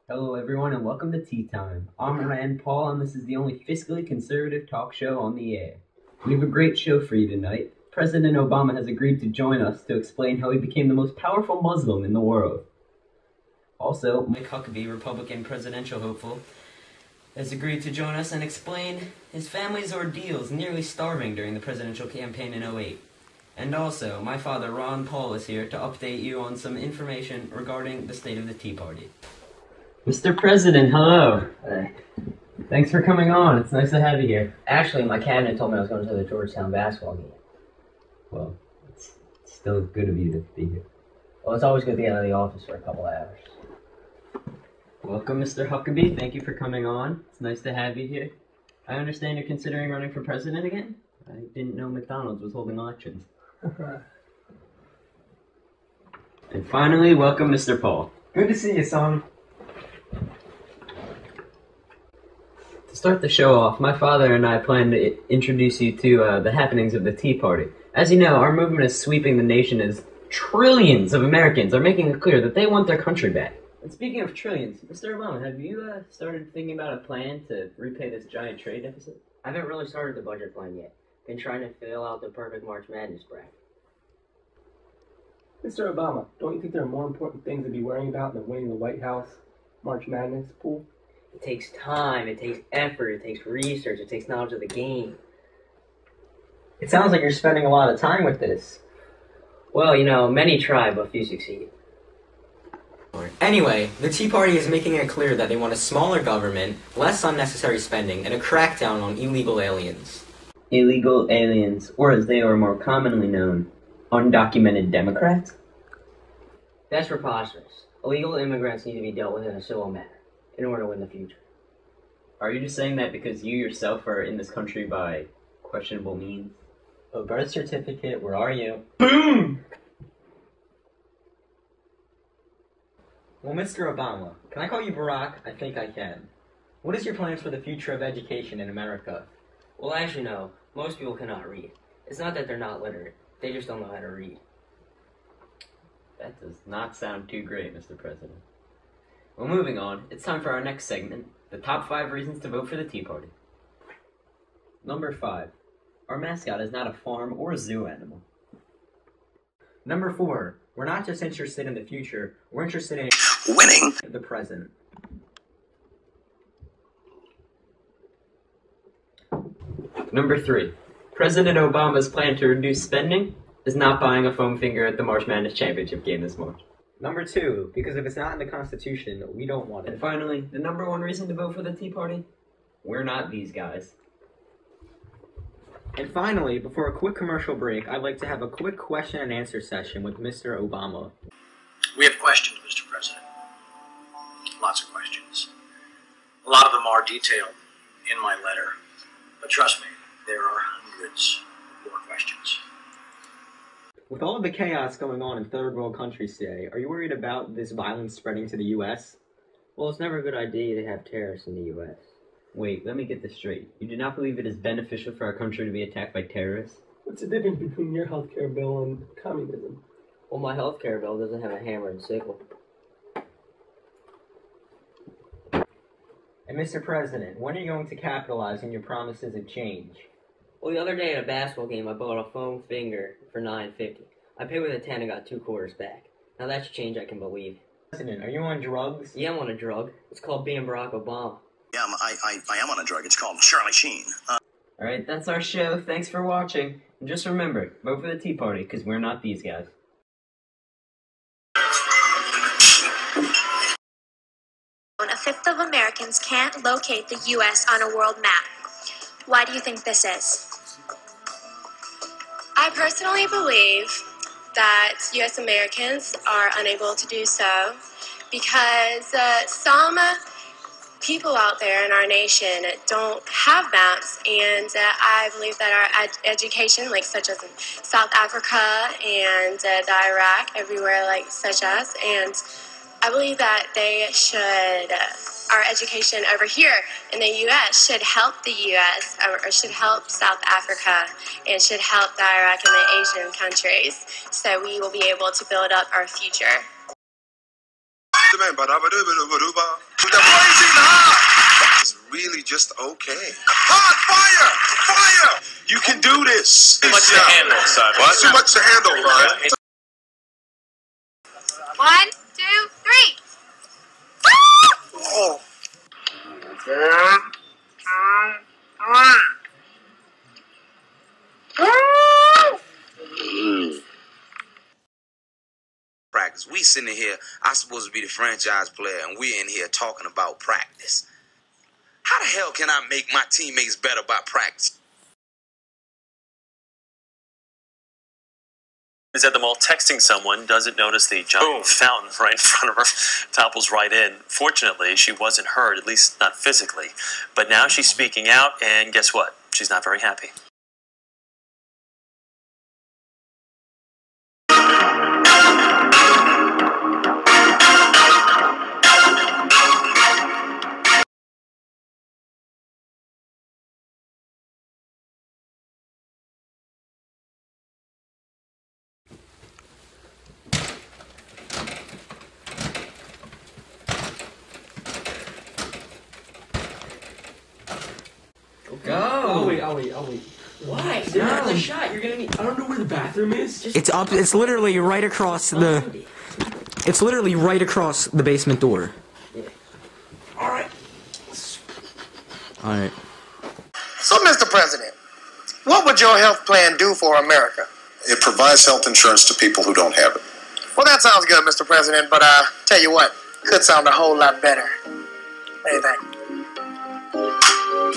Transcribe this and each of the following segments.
Hello, everyone, and welcome to Tea Time. I'm Rand Paul, and this is the only fiscally conservative talk show on the air. We have a great show for you tonight. President Obama has agreed to join us to explain how he became the most powerful Muslim in the world. Also, Mike Huckabee, Republican presidential hopeful, has agreed to join us and explain his family's ordeals nearly starving during the presidential campaign in '08. And also, my father, Ron Paul, is here to update you on some information regarding the state of the Tea Party. Mr. President, hello. Hey. Thanks for coming on. It's nice to have you here. Actually, my cabinet told me I was going to the Georgetown basketball game. Well, it's still good of you to be here. Well, it's always good to get out of the office for a couple hours. Welcome, Mr. Huckabee. Thank you for coming on. It's nice to have you here. I understand you're considering running for president again? I didn't know McDonald's was holding elections. And finally, welcome, Mr. Paul. Good to see you, son. To start the show off, my father and I plan to introduce you to the happenings of the Tea Party. As you know, our movement is sweeping the nation as trillions of Americans are making it clear that they want their country back. And speaking of trillions, Mr. Obama, have you started thinking about a plan to repay this giant trade deficit? I haven't really started the budget plan yet. Been trying to fill out the perfect March Madness bracket. Mr. Obama, don't you think there are more important things to be worrying about than winning the White House March Madness pool? It takes time, it takes effort, it takes research, it takes knowledge of the game. It sounds like you're spending a lot of time with this. Well, you know, many try, but few succeed. Anyway, the Tea Party is making it clear that they want a smaller government, less unnecessary spending, and a crackdown on illegal aliens. Illegal aliens, or as they are more commonly known, undocumented Democrats? That's preposterous. Illegal immigrants need to be dealt with in a civil manner in order to win the future. Are you just saying that because you yourself are in this country by questionable means? A birth certificate, where are you? Boom! Well, Mr. Obama, can I call you Barack? I think I can. What is your plans for the future of education in America? Well, as you know, most people cannot read. It's not that they're not literate. They just don't know how to read. That does not sound too great, Mr. President. Well, moving on, it's time for our next segment, the top 5 reasons to vote for the Tea Party. Number 5, our mascot is not a farm or zoo animal. Number 4, we're not just interested in the future, we're interested in winning the present. Number 3, President Obama's plan to reduce spending is not buying a foam finger at the March Madness Championship game this March. Number 2, because if it's not in the Constitution, we don't want And it. finally, the number 1 reason to vote for the Tea Party? We're not these guys. And finally, before a quick commercial break, I'd like to have a quick question and answer session with Mr. Obama. We have questions, Mr. President. Lots of questions. A lot of them are detailed in my letter. But trust me, there are hundreds more questions. With all of the chaos going on in third world countries today, are you worried about this violence spreading to the U.S.? Well, it's never a good idea to have terrorists in the U.S. Wait, let me get this straight. You do not believe it is beneficial for our country to be attacked by terrorists? What's the difference between your healthcare bill and communism? Well, my healthcare bill doesn't have a hammer and sickle. And Mr. President, when are you going to capitalize on your promises of change? Well, the other day at a basketball game, I bought a foam finger for $9.50. I paid with a 10 and got 2 quarters back. Now that's change I can believe. President, are you on drugs? Yeah, I'm on a drug. It's called being Barack Obama. Yeah, I am on a drug. It's called Charlie Sheen. Alright, that's our show. Thanks for watching. And just remember, vote for the Tea Party, because we're not these guys. A fifth of Americans can't locate the U.S. on a world map. Why do you think this is? I personally believe that U.S. Americans are unable to do so because some people out there in our nation don't have maps, and I believe that our education, like such as in South Africa and Iraq, everywhere like such as, and I believe that they should, our education over here in the U.S. should help the U.S. or should help South Africa and should help the Iraq and the Asian countries, so we will be able to build up our future. It's really just okay. Hot fire! Fire! You can do this. Too much to handle, Simon. Well, too much to handle, Ryan. 1, 2, 3. Oh. Practice. We sitting here, I'm supposed to be the franchise player, and we're in here talking about practice. How the hell can I make my teammates better by practice? Is at the mall texting someone, doesn't notice the giant fountain right in front of her, topples right in. Fortunately, she wasn't hurt, at least not physically. But now she's speaking out, and guess what? She's not very happy. Go. I'll wait. Why? There's a shot. You're gonna need. I don't know where the bathroom is. It's up. It's literally right across the. It's literally right across the basement door. All right. All right. So, Mr. President, what would your health plan do for America? It provides health insurance to people who don't have it. Well, that sounds good, Mr. President, but tell you what, could sound a whole lot better. What do you think?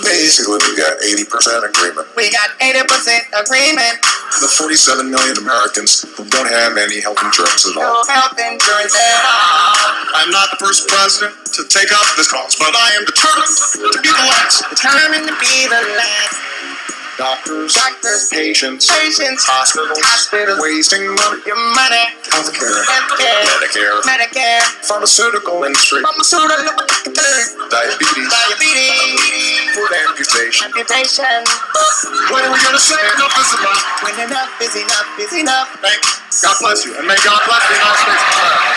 Basically, we got 80% agreement. We got 80% agreement. The 47 million Americans who don't have any health insurance at all. No health insurance at all. I'm not the first president to take up this cause, but I am determined to be the last. Determined to be the last. Doctors, patients, patients, hospitals, wasting money, your money, healthcare, Medicare, pharmaceutical industry, diabetes, foot amputation. When are we gonna say enough is enough? When enough is enough is enough. Thank you. God bless you, and may God bless the United States of America.